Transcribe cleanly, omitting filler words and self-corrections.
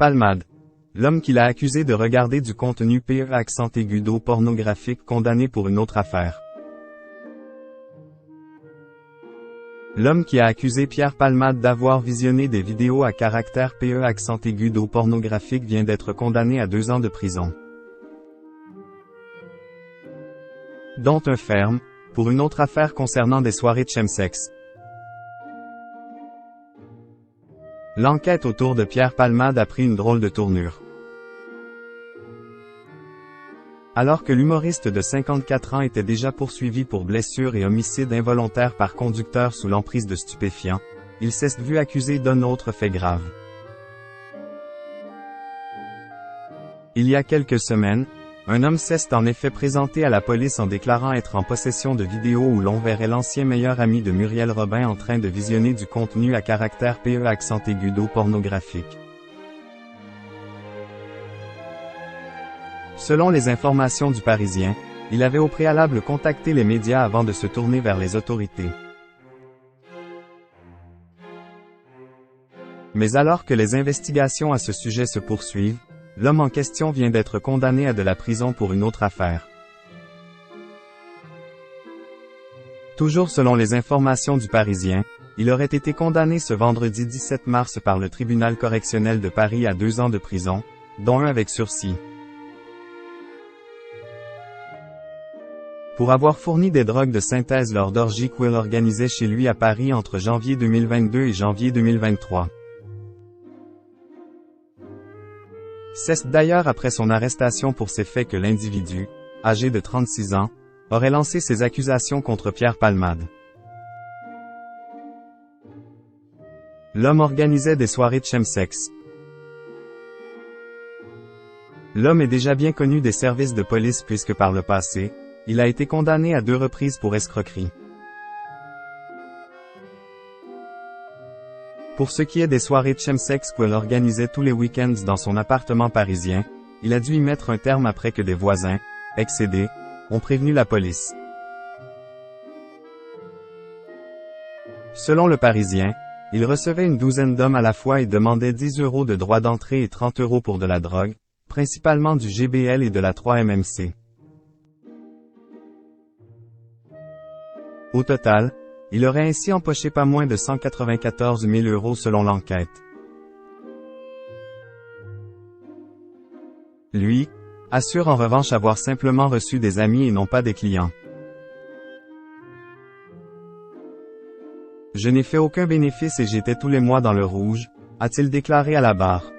Palmade. L'homme qui l'a accusé de regarder du contenu pornographique condamné pour une autre affaire. L'homme qui a accusé Pierre Palmade d'avoir visionné des vidéos à caractère pornographique vient d'être condamné à 2 ans de prison, dont un ferme, pour une autre affaire concernant des soirées de chemsex. L'enquête autour de Pierre Palmade a pris une drôle de tournure. Alors que l'humoriste de 54 ans était déjà poursuivi pour blessure et homicide involontaire par conducteur sous l'emprise de stupéfiants, il s'est vu accusé d'un autre fait grave. Il y a quelques semaines, un homme s'est en effet présenté à la police en déclarant être en possession de vidéos où l'on verrait l'ancien meilleur ami de Muriel Robin en train de visionner du contenu à caractère pornographique. Selon les informations du Parisien, il avait au préalable contacté les médias avant de se tourner vers les autorités. Mais alors que les investigations à ce sujet se poursuivent, l'homme en question vient d'être condamné à de la prison pour une autre affaire. Toujours selon les informations du Parisien, il aurait été condamné ce vendredi 17 mars par le tribunal correctionnel de Paris à 2 ans de prison, dont 1 avec sursis, pour avoir fourni des drogues de synthèse lors d'orgies qu'il organisait chez lui à Paris entre janvier 2022 et janvier 2023. C'est d'ailleurs après son arrestation pour ces faits que l'individu, âgé de 36 ans, aurait lancé ses accusations contre Pierre Palmade. L'homme organisait des soirées de chemsex. L'homme est déjà bien connu des services de police puisque par le passé, il a été condamné à 2 reprises pour escroquerie. Pour ce qui est des soirées de chemsex qu'il organisait tous les week-ends dans son appartement parisien, il a dû y mettre un terme après que des voisins, excédés, ont prévenu la police. Selon le Parisien, il recevait une douzaine d'hommes à la fois et demandait 10 € de droits d'entrée et 30 € pour de la drogue, principalement du GBL et de la 3-MMC. Au total, il aurait ainsi empoché pas moins de 194 000 € selon l'enquête. Lui, assure en revanche avoir simplement reçu des amis et non pas des clients. Je n'ai fait aucun bénéfice et j'étais tous les mois dans le rouge, a-t-il déclaré à la barre.